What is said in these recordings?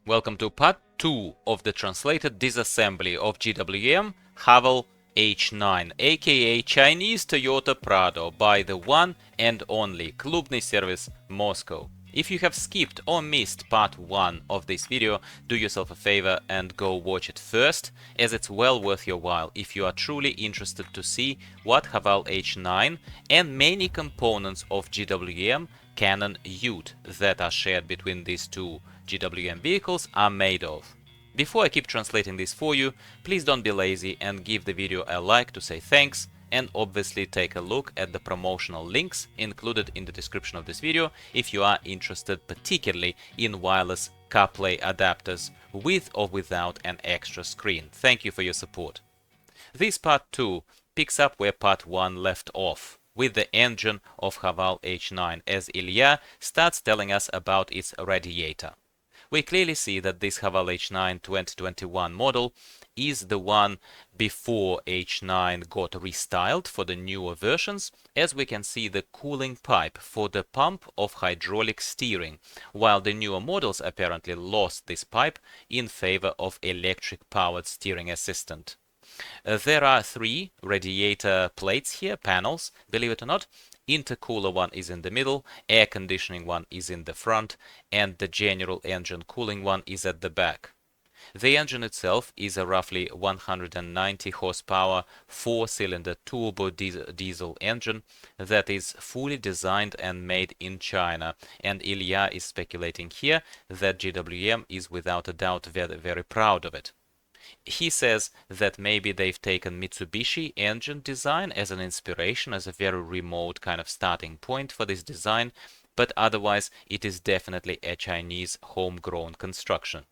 Welcome to part 2 of the translated disassembly of GWM HAVAL H9, aka Chinese Toyota Prado, by the one and only Klubniy Servis Moscow. If you have skipped or missed part 1 of this video, do yourself a favor and go watch it first, as it's well worth your while if you are truly interested to see what HAVAL H9 and many components of GWM Cannon Ute that are shared between these two GWM vehicles are made of. Before I keep translating this for you, please don't be lazy and give the video a like to say thanks, and obviously take a look at the promotional links included in the description of this video if you are interested particularly in wireless Carplay adapters with or without an extra screen. Thank you for your support. This part 2 picks up where part 1 left off, with the engine of HAVAL H9, as Илья starts telling us about its radiator. We clearly see that this HAVAL H9 2021 model is the one before H9 got restyled for the newer versions, as we can see the cooling pipe for the pump of hydraulic steering, while the newer models apparently lost this pipe in favor of electric-powered steering assistant. There are 3 radiator plates here, panels, believe it or not. Intercooler one is in the middle, air conditioning one is in the front, and the general engine cooling one is at the back. The engine itself is a roughly 190 horsepower 4-cylinder turbo diesel engine that is fully designed and made in China, and Ilya is speculating here that GWM is without a doubt very, very proud of it. He says that maybe they've taken Mitsubishi engine design as an inspiration, as a very remote kind of starting point for this design, but otherwise it is definitely a Chinese homegrown construction.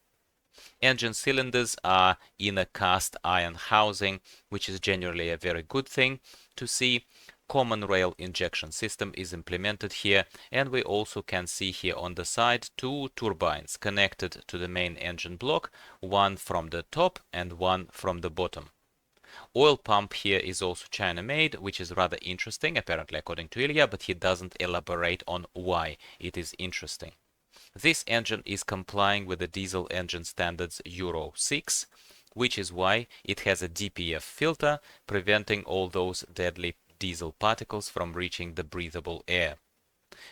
Engine cylinders are in a cast iron housing, which is generally a very good thing to see. Common rail injection system is implemented here, and we also can see here on the side 2 turbines connected to the main engine block, one from the top and one from the bottom. Oil pump here is also China made, which is rather interesting, apparently according to Ilya, but he doesn't elaborate on why it is interesting. This engine is complying with the diesel engine standards Euro 6, which is why it has a DPF filter, preventing all those deadly diesel particles from reaching the breathable air.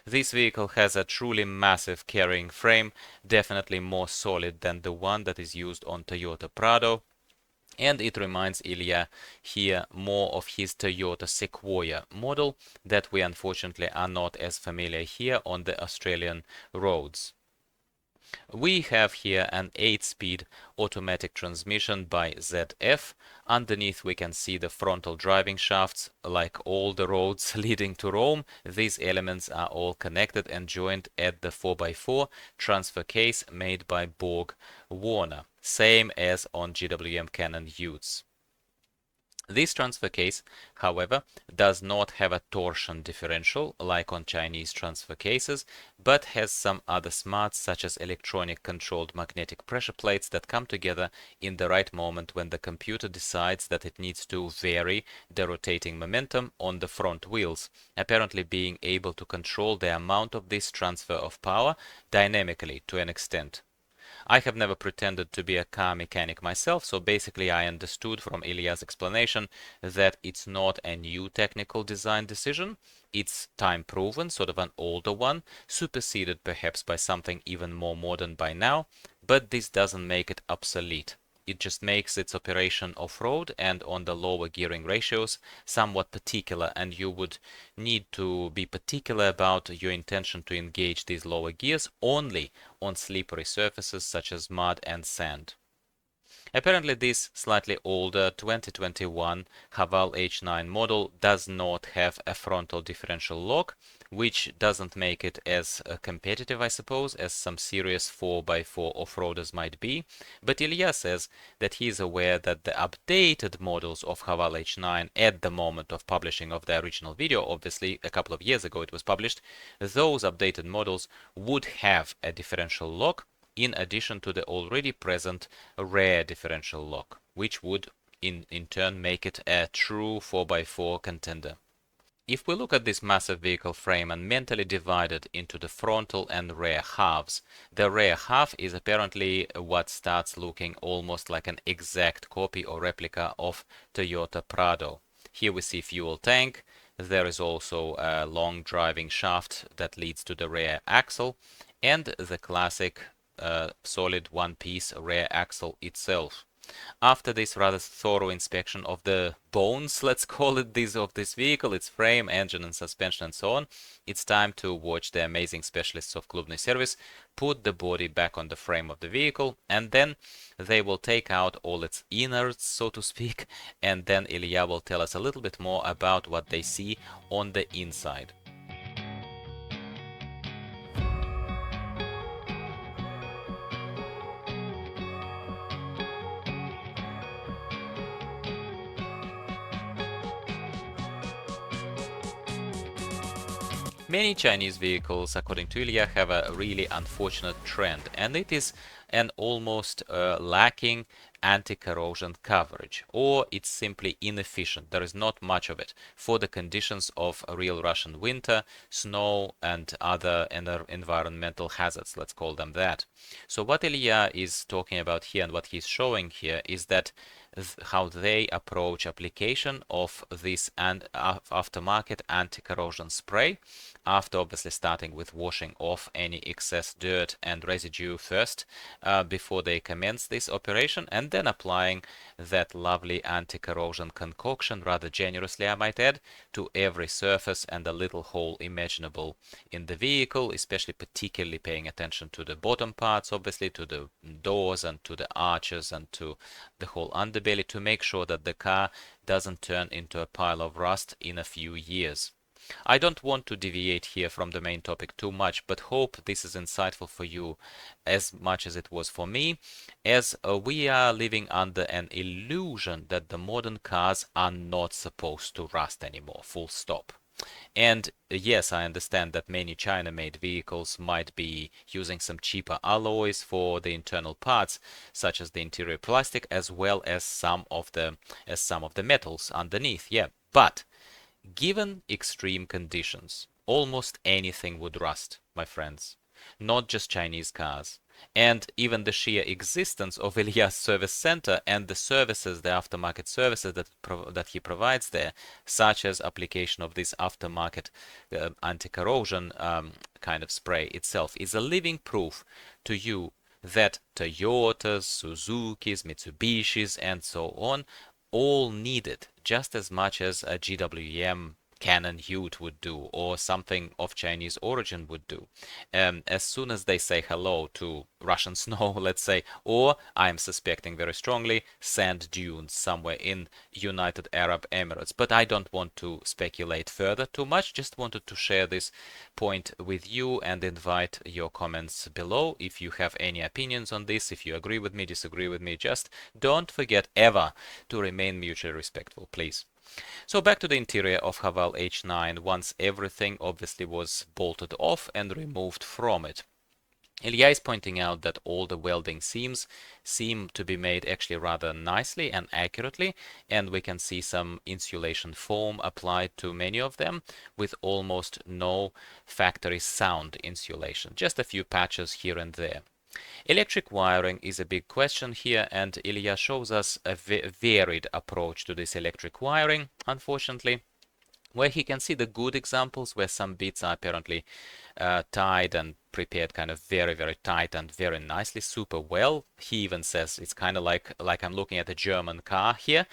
This vehicle has a truly massive carrying frame, definitely more solid than the one that is used on Toyota Prado, and it reminds Ilya here more of his Toyota Sequoia model that we unfortunately are not as familiar here on the Australian roads. We have here an 8-speed automatic transmission by ZF. Underneath we can see the frontal driving shafts. Like all the roads leading to Rome, these elements are all connected and joined at the 4x4 transfer case made by Borg Warner, same as on GWM Cannon Utes. This transfer case, however, does not have a torsion differential like on Chinese transfer cases, but has some other smarts such as electronic controlled magnetic pressure plates that come together in the right moment when the computer decides that it needs to vary the rotating momentum on the front wheels, apparently being able to control the amount of this transfer of power dynamically to an extent. I have never pretended to be a car mechanic myself, so basically I understood from Ilya's explanation that it's not a new technical design decision, it's time-proven, sort of an older one, superseded perhaps by something even more modern by now, but this doesn't make it obsolete. It just makes its operation off-road and on the lower gearing ratios somewhat particular, and you would need to be particular about your intention to engage these lower gears only on slippery surfaces such as mud and sand. Apparently this slightly older 2021 HAVAL H9 model does not have a frontal differential lock, which doesn't make it as competitive, I suppose, as some serious 4x4 off-roaders might be. But Ilya says that he is aware that the updated models of HAVAL H9 at the moment of publishing of the original video, obviously a couple of years ago it was published, those updated models would have a differential lock in addition to the already present rear differential lock, which would in turn make it a true 4x4 contender. if we look at this massive vehicle frame and mentally divide it into the frontal and rear halves, the rear half is apparently what starts looking almost like an exact copy or replica of Toyota Prado. Here we see fuel tank. There is also a long driving shaft that leads to the rear axle and the classic solid one-piece rear axle itself. After this rather thorough inspection of the bones, let's call it this, of this vehicle, its frame, engine and suspension and so on, it's time to watch the amazing specialists of Klubniy Servis put the body back on the frame of the vehicle, and then they will take out all its innards, so to speak, and then Ilya will tell us a little bit more about what they see on the inside. Many Chinese vehicles, according to Ilya, have a really unfortunate trend, and it is an almost lacking anti-corrosion coverage, or it's simply inefficient. There is not much of it for the conditions of a real Russian winter, snow, and other environmental hazards, let's call them that. So what Ilya is talking about here and what he's showing here is that how they approach application of this aftermarket anti-corrosion spray, after obviously starting with washing off any excess dirt and residue first before they commence this operation, and then applying that lovely anti-corrosion concoction rather generously, I might add, to every surface and a little hole imaginable in the vehicle, especially particularly paying attention to the bottom parts, obviously to the doors and to the arches and to the whole underbelly, to make sure that the car doesn't turn into a pile of rust in a few years. I don't want to deviate here from the main topic too much, but hope this is insightful for you as much as it was for me, as we are living under an illusion that the modern cars are not supposed to rust anymore, full stop. And yes, I understand that many China-made vehicles might be using some cheaper alloys for the internal parts, such as the interior plastic, as well as some of the metals underneath. Yeah, but given extreme conditions, almost anything would rust, my friends. Not just Chinese cars. And even the sheer existence of Ilya's service center and the services, the aftermarket services that he provides there, such as application of this aftermarket anti-corrosion kind of spray itself, is a living proof to you that Toyotas, Suzukis, Mitsubishis, and so on all need it just as much as a GWM Cannon Ute would do, or something of Chinese origin would do. As soon as they say hello to Russian snow, let's say, or I'm suspecting very strongly sand dunes somewhere in United Arab Emirates. But I don't want to speculate further too much, just wanted to share this point with you and invite your comments below. If you have any opinions on this, if you agree with me, disagree with me, just don't forget ever to remain mutually respectful, please. So back to the interior of HAVAL H9 once everything obviously was bolted off and removed from it. Ilya is pointing out that all the welding seams seem to be made actually rather nicely and accurately, and we can see some insulation foam applied to many of them with almost no factory sound insulation, just a few patches here and there. Electric wiring is a big question here, and Ilya shows us a varied approach to this electric wiring, unfortunately, where he can see the good examples where some bits are apparently tied and prepared kind of very, very tight and very nicely, super well. He even says it's kind of like I'm looking at a German car here,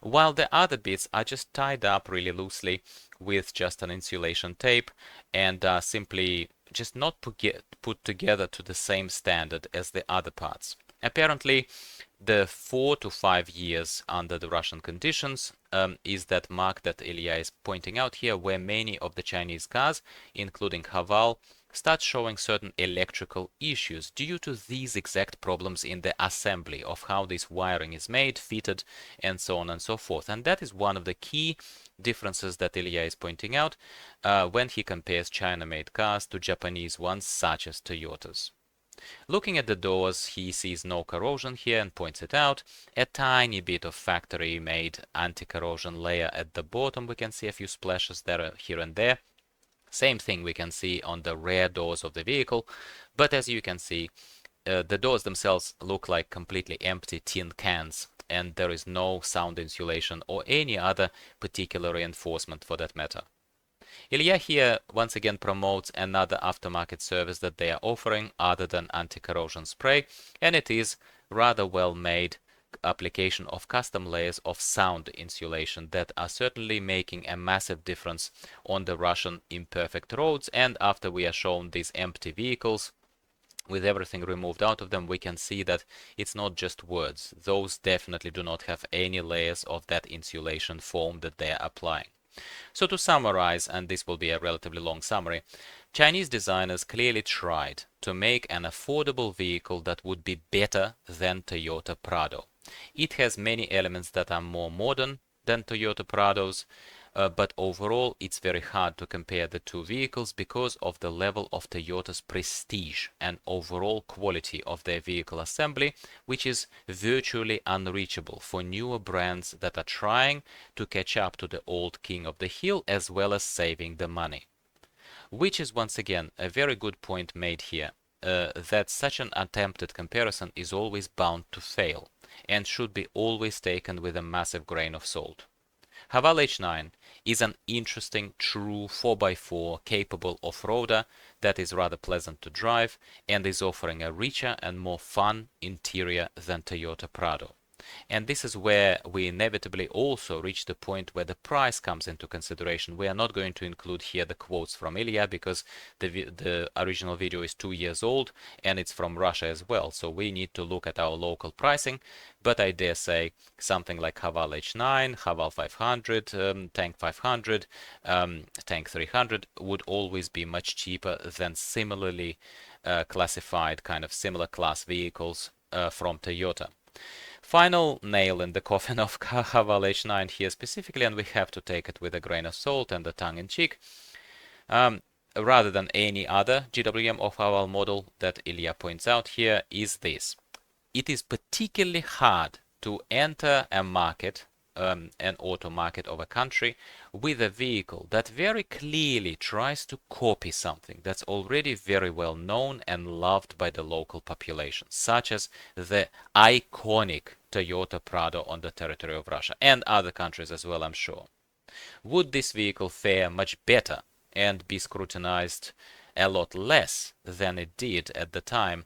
while the other bits are just tied up really loosely with just an insulation tape and simply just not put together to the same standard as the other parts. Apparently, the 4 to 5 years under the Russian conditions is that mark that Ilya is pointing out here, where many of the Chinese cars, including HAVAL, start showing certain electrical issues due to these exact problems in the assembly of how this wiring is made, fitted, and so on and so forth. And that is one of the key differences that Ilya is pointing out when he compares China-made cars to Japanese ones such as Toyotas. Looking at the doors, he sees no corrosion here and points it out. A tiny bit of factory-made anti-corrosion layer at the bottom. We can see a few splashes there, here and there. Same thing we can see on the rear doors of the vehicle, but as you can see, the doors themselves look like completely empty tin cans, and there is no sound insulation or any other particular reinforcement for that matter. Илья here once again promotes another aftermarket service that they are offering other than anti-corrosion spray, and it is rather well made application of custom layers of sound insulation that are certainly making a massive difference on the Russian imperfect roads. And after we are shown these empty vehicles with everything removed out of them, we can see that it's not just words. Those definitely do not have any layers of that insulation foam that they are applying. So to summarize, and this will be a relatively long summary, Chinese designers clearly tried to make an affordable vehicle that would be better than Toyota Prado. It has many elements that are more modern than Toyota Prados, but overall it's very hard to compare the two vehicles because of the level of Toyota's prestige and overall quality of their vehicle assembly, which is virtually unreachable for newer brands that are trying to catch up to the old king of the hill as well as saving the money. Which is once again a very good point made here, that such an attempted comparison is always bound to fail and should be always taken with a massive grain of salt. HAVAL H9 is an interesting, true 4x4 capable off-roader that is rather pleasant to drive and is offering a richer and more fun interior than Toyota Prado. And this is where we inevitably also reach the point where the price comes into consideration. We are not going to include here the quotes from Илья because the original video is 2 years old and it's from Russia as well. So we need to look at our local pricing. But I dare say something like HAVAL H9, HAVAL 500, Tank 500, Tank 300 would always be much cheaper than similarly classified kind of similar class vehicles from Toyota. Final nail in the coffin of HAVAL H9 here specifically, and we have to take it with a grain of salt and a tongue-in-cheek, rather than any other GWM or HAVAL model that Илья points out here, is this. It is particularly hard to enter a market, an auto market of a country, with a vehicle that very clearly tries to copy something that's already very well known and loved by the local population, such as the iconic Toyota Prado on the territory of Russia and other countries as well, I'm sure. Would this vehicle fare much better and be scrutinized a lot less than it did at the time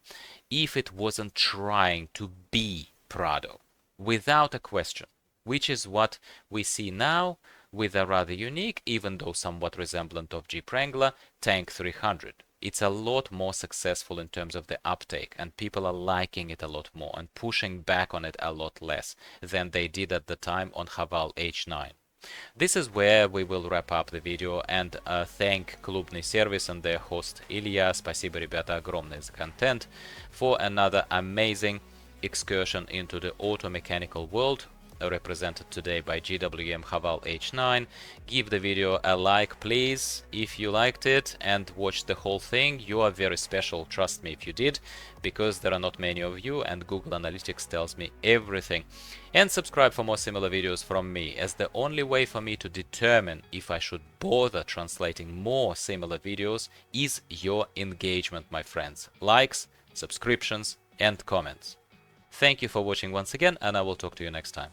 if it wasn't trying to be Prado? Without a question. Which is what we see now with a rather unique, even though somewhat resemblant of Jeep Wrangler, Tank 300. It's a lot more successful in terms of the uptake, and people are liking it a lot more and pushing back on it a lot less than they did at the time on HAVAL H9. This is where we will wrap up the video and thank Klubniy Servis and their host Илья, Спасибо, ребята, огромное за контент, for another amazing excursion into the auto mechanical world, represented today by GWM HAVAL H9. Give the video a like, please, if you liked it and watched the whole thing. You are very special, trust me if you did, because there are not many of you and Google Analytics tells me everything. And subscribe for more similar videos from me, as the only way for me to determine if I should bother translating more similar videos is your engagement, my friends. Likes, subscriptions and comments. Thank you for watching once again, and I will talk to you next time.